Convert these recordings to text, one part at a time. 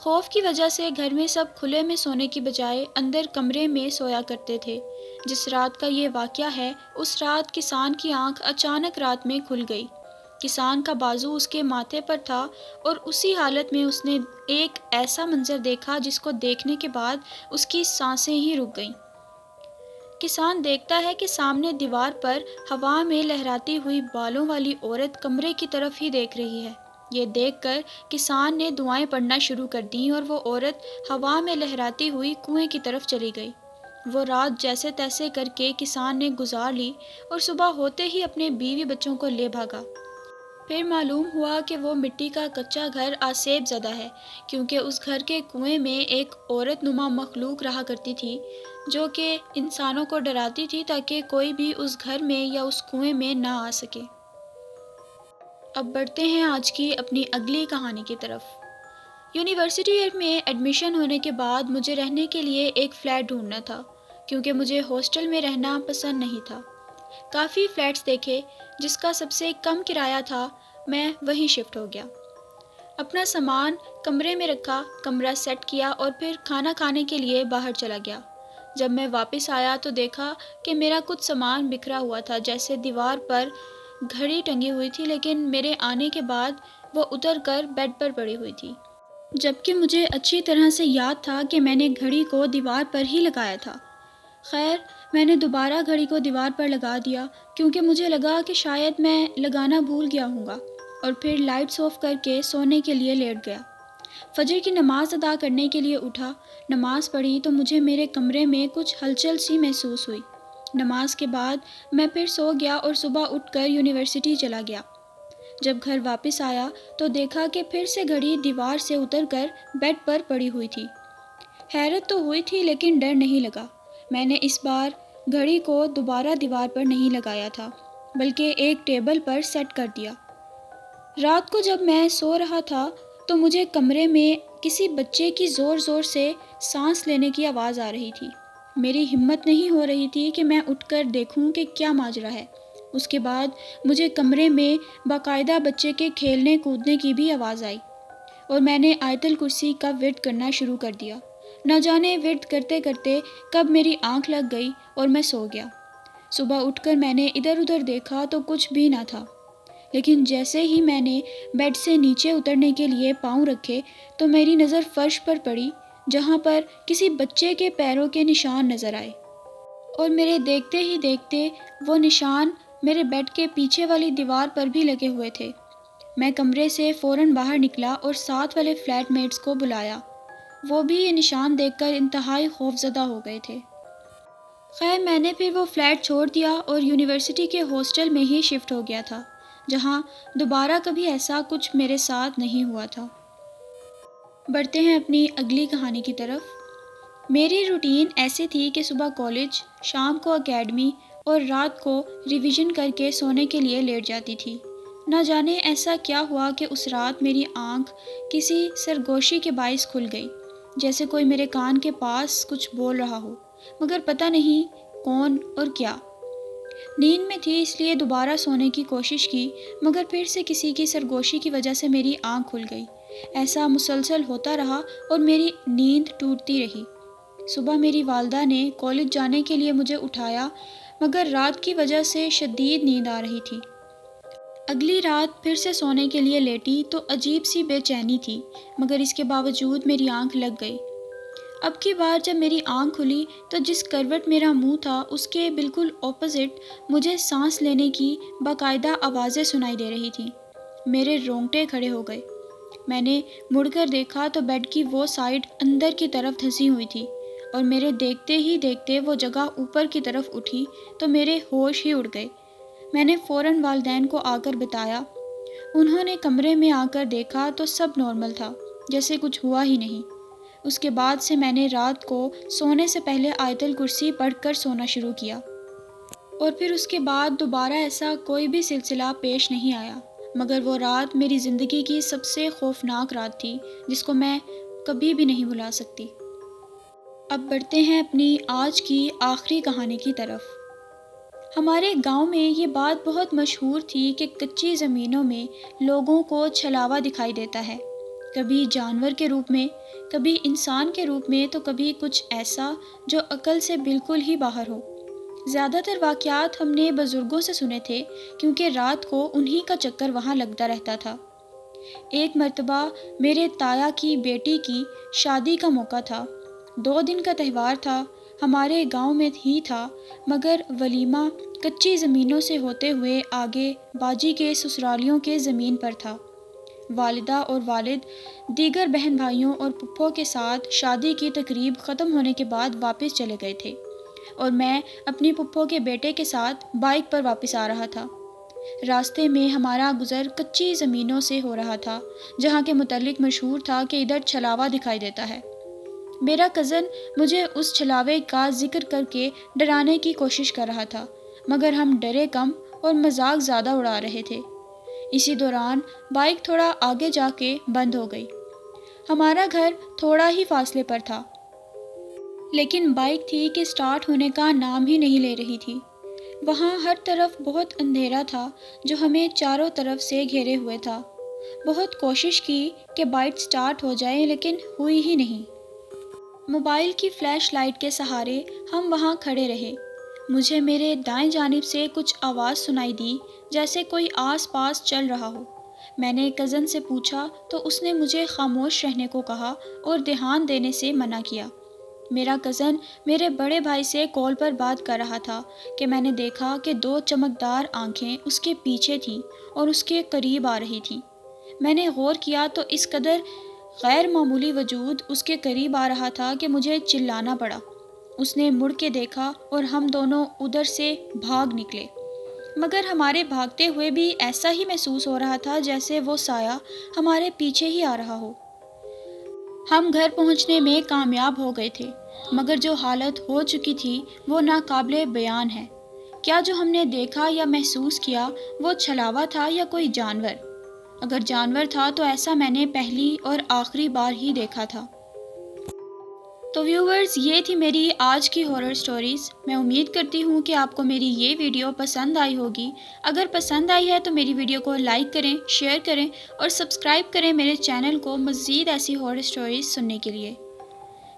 خوف کی وجہ سے گھر میں سب کھلے میں سونے کی بجائے اندر کمرے میں سویا کرتے تھے۔ جس رات کا یہ واقعہ ہے، اس رات کسان کی آنکھ اچانک رات میں کھل گئی۔ کسان کا بازو اس کے ماتھے پر تھا اور اسی حالت میں اس نے ایک ایسا منظر دیکھا جس کو دیکھنے کے بعد اس کی سانسیں ہی رک گئیں۔ کسان دیکھتا ہے کہ سامنے دیوار پر ہوا میں لہراتی ہوئی بالوں والی عورت کمرے کی طرف ہی دیکھ رہی ہے۔ یہ دیکھ کر کسان نے دعائیں پڑھنا شروع کر دیں اور وہ عورت ہوا میں لہراتی ہوئی کنویں کی طرف چلی گئی۔ وہ رات جیسے تیسے کر کے کسان نے گزار لی اور صبح ہوتے ہی اپنے بیوی بچوں کو لے بھاگا۔ پھر معلوم ہوا کہ وہ مٹی کا کچا گھر آسیب زدہ ہے، کیونکہ اس گھر کے کنویں میں ایک عورت نما مخلوق رہا کرتی تھی جو کہ انسانوں کو ڈراتی تھی تاکہ کوئی بھی اس گھر میں یا اس کنویں میں نہ آ سکے۔ اب بڑھتے ہیں آج کی اپنی اگلی کہانی کی طرف۔ یونیورسٹی میں ایڈمیشن ہونے کے بعد مجھے رہنے کے لیے ایک فلیٹ ڈھونڈنا تھا، کیونکہ مجھے ہاسٹل میں رہنا پسند نہیں تھا۔ کافی فلیٹس دیکھے، جس کا سب سے کم کرایہ تھا، میں وہیں شفٹ ہو گیا۔ اپنا سامان کمرے میں رکھا، کمرہ سیٹ کیا اور پھر کھانا کھانے کے لیے باہر چلا گیا۔ جب میں واپس آیا تو دیکھا کہ میرا کچھ سامان بکھرا ہوا تھا، جیسے دیوار پر گھڑی ٹنگی ہوئی تھی، لیکن میرے آنے کے بعد وہ اتر کر بیڈ پر پڑی ہوئی تھی، جبکہ مجھے اچھی طرح سے یاد تھا کہ میں نے گھڑی کو دیوار پر ہی لگایا تھا۔ خیر، میں نے دوبارہ گھڑی کو دیوار پر لگا دیا کیونکہ مجھے لگا کہ شاید میں لگانا بھول گیا ہوں گا، اور پھر لائٹس آف کر کے سونے کے لیے لیٹ گیا۔ فجر کی نماز ادا کرنے کے لیے اٹھا، نماز پڑھی تو مجھے میرے کمرے میں کچھ ہلچل سی محسوس ہوئی۔ نماز کے بعد میں پھر سو گیا اور صبح اٹھ کر یونیورسٹی چلا گیا۔ جب گھر واپس آیا تو دیکھا کہ پھر سے گھڑی دیوار سے اتر کر بیڈ پر پڑی ہوئی تھی۔ حیرت تو ہوئی تھی لیکن ڈر نہیں لگا۔ میں نے اس بار گھڑی کو دوبارہ دیوار پر نہیں لگایا تھا، بلکہ ایک ٹیبل پر سیٹ کر دیا۔ رات کو جب میں سو رہا تھا تو مجھے کمرے میں کسی بچے کی زور زور سے سانس لینے کی آواز آ رہی تھی۔ میری ہمت نہیں ہو رہی تھی کہ میں اٹھ کر دیکھوں کہ کیا ماجرا ہے۔ اس کے بعد مجھے کمرے میں باقاعدہ بچے کے کھیلنے کودنے کی بھی آواز آئی، اور میں نے آیت الکرسی کا ورد کرنا شروع کر دیا۔ نہ جانے ورد کرتے کرتے کب میری آنکھ لگ گئی اور میں سو گیا۔ صبح اٹھ کر میں نے ادھر ادھر دیکھا تو کچھ بھی نہ تھا، لیکن جیسے ہی میں نے بیڈ سے نیچے اترنے کے لیے پاؤں رکھے تو میری نظر فرش پر پڑی، جہاں پر کسی بچے کے پیروں کے نشان نظر آئے، اور میرے دیکھتے ہی دیکھتے وہ نشان میرے بیڈ کے پیچھے والی دیوار پر بھی لگے ہوئے تھے۔ میں کمرے سے فوراً باہر نکلا اور ساتھ والے فلیٹ میٹس کو بلایا۔ وہ بھی یہ نشان دیکھ کر انتہائی خوف زدہ ہو گئے تھے۔ خیر، میں نے پھر وہ فلیٹ چھوڑ دیا اور یونیورسٹی کے ہاسٹل میں ہی شفٹ ہو گیا تھا، جہاں دوبارہ کبھی ایسا کچھ میرے ساتھ نہیں ہوا تھا۔ بڑھتے ہیں اپنی اگلی کہانی کی طرف۔ میری روٹین ایسی تھی کہ صبح کالج، شام کو اکیڈمی اور رات کو ریویژن کر کے سونے کے لیے لیٹ جاتی تھی۔ نہ جانے ایسا کیا ہوا کہ اس رات میری آنکھ کسی سرگوشی کے باعث کھل گئی، جیسے کوئی میرے کان کے پاس کچھ بول رہا ہو، مگر پتہ نہیں کون اور کیا۔ نیند میں تھی اس لیے دوبارہ سونے کی کوشش کی، مگر پھر سے کسی کی سرگوشی کی وجہ سے میری آنکھ کھل گئی۔ ایسا مسلسل ہوتا رہا اور میری نیند ٹوٹتی رہی۔ صبح میری والدہ نے کالج جانے کے لیے مجھے اٹھایا، مگر رات کی وجہ سے شدید نیند آ رہی تھی۔ اگلی رات پھر سے سونے کے لیے لیٹی تو عجیب سی بے چینی تھی، مگر اس کے باوجود میری آنکھ لگ گئی۔ اب کی بار جب میری آنکھ کھلی تو جس کروٹ میرا منہ تھا اس کے بالکل اپوزٹ مجھے سانس لینے کی باقاعدہ آوازیں سنائی دے رہی تھیں۔ میرے رونگٹے کھڑے ہو گئے۔ میں نے مڑ کر دیکھا تو بیڈ کی وہ سائیڈ اندر کی طرف دھسی ہوئی تھی، اور میرے دیکھتے ہی دیکھتے وہ جگہ اوپر کی طرف اٹھی تو میرے ہوش ہی اڑ گئے۔ میں نے فوراً والدین کو آ کر بتایا۔ انہوں نے کمرے میں آ کر دیکھا تو سب نارمل تھا، جیسے کچھ ہوا ہی نہیں۔ اس کے بعد سے میں نے رات کو سونے سے پہلے آیت الکرسی پڑھ کر سونا شروع کیا، اور پھر اس کے بعد دوبارہ ایسا کوئی بھی سلسلہ پیش نہیں آیا، مگر وہ رات میری زندگی کی سب سے خوفناک رات تھی، جس کو میں کبھی بھی نہیں بھلا سکتی۔ اب بڑھتے ہیں اپنی آج کی آخری کہانی کی طرف۔ ہمارے گاؤں میں یہ بات بہت مشہور تھی کہ کچی زمینوں میں لوگوں کو چھلاوا دکھائی دیتا ہے۔ کبھی جانور کے روپ میں، کبھی انسان کے روپ میں، تو کبھی کچھ ایسا جو عقل سے بالکل ہی باہر ہو۔ زیادہ تر واقعات ہم نے بزرگوں سے سنے تھے، کیونکہ رات کو انہی کا چکر وہاں لگتا رہتا تھا۔ ایک مرتبہ میرے تایا کی بیٹی کی شادی کا موقع تھا۔ 2 دن کا تہوار تھا، ہمارے گاؤں میں ہی تھا، مگر ولیمہ کچی زمینوں سے ہوتے ہوئے آگے باجی کے سسرالیوں کے زمین پر تھا۔ والدہ اور والد دیگر بہن بھائیوں اور پھپھو کے ساتھ شادی کی تقریب ختم ہونے کے بعد واپس چلے گئے تھے، اور میں اپنی پھپھو کے بیٹے کے ساتھ بائک پر واپس آ رہا تھا۔ راستے میں ہمارا گزر کچی زمینوں سے ہو رہا تھا، جہاں کے متعلق مشہور تھا کہ ادھر چھلاوا دکھائی دیتا ہے۔ میرا کزن مجھے اس چھلاوے کا ذکر کر کے ڈرانے کی کوشش کر رہا تھا، مگر ہم ڈرے کم اور مذاق زیادہ اڑا رہے تھے۔ اسی دوران بائک تھوڑا آگے جا کے بند ہو گئی۔ ہمارا گھر تھوڑا ہی فاصلے پر تھا، لیکن بائک تھی کہ سٹارٹ ہونے کا نام ہی نہیں لے رہی تھی۔ وہاں ہر طرف بہت اندھیرا تھا، جو ہمیں چاروں طرف سے گھیرے ہوئے تھا۔ بہت کوشش کی کہ بائک سٹارٹ ہو جائے، لیکن ہوئی ہی نہیں۔ موبائل کی فلیش لائٹ کے سہارے ہم وہاں کھڑے رہے۔ مجھے میرے دائیں جانب سے کچھ آواز سنائی دی، جیسے کوئی آس پاس چل رہا ہو۔ میں نے کزن سے پوچھا تو اس نے مجھے خاموش رہنے کو کہا اور دھیان دینے سے منع کیا۔ میرا کزن میرے بڑے بھائی سے کال پر بات کر رہا تھا کہ میں نے دیکھا کہ 2 چمکدار آنکھیں اس کے پیچھے تھیں اور اس کے قریب آ رہی تھیں۔ میں نے غور کیا تو اس قدر غیر معمولی وجود اس کے قریب آ رہا تھا کہ مجھے چلانا پڑا۔ اس نے مڑ کے دیکھا اور ہم دونوں ادھر سے بھاگ نکلے، مگر ہمارے بھاگتے ہوئے بھی ایسا ہی محسوس ہو رہا تھا جیسے وہ سایہ ہمارے پیچھے ہی آ رہا ہو۔ ہم گھر پہنچنے میں کامیاب ہو گئے تھے، مگر جو حالت ہو چکی تھی وہ ناقابل بیان ہے۔ کیا جو ہم نے دیکھا یا محسوس کیا وہ چھلاوا تھا یا کوئی جانور؟ اگر جانور تھا تو ایسا میں نے پہلی اور آخری بار ہی دیکھا تھا۔ تو ویورز، یہ تھی میری آج کی ہارر سٹوریز۔ میں امید کرتی ہوں کہ آپ کو میری یہ ویڈیو پسند آئی ہوگی۔ اگر پسند آئی ہے تو میری ویڈیو کو لائک کریں، شیئر کریں اور سبسکرائب کریں میرے چینل کو مزید ایسی ہارر سٹوریز سننے کے لیے۔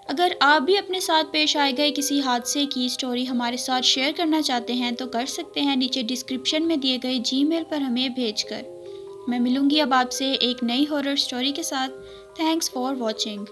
اگر آپ بھی اپنے ساتھ پیش آئے گئے کسی حادثے کی سٹوری ہمارے ساتھ شیئر کرنا چاہتے ہیں تو کر سکتے ہیں نیچے ڈسکرپشن میں دیے گئے جی میل پر ہمیں بھیج کر۔ میں ملوں گی اب آپ سے ایک نئی ہارر سٹوری کے ساتھ۔ Thanks for watching.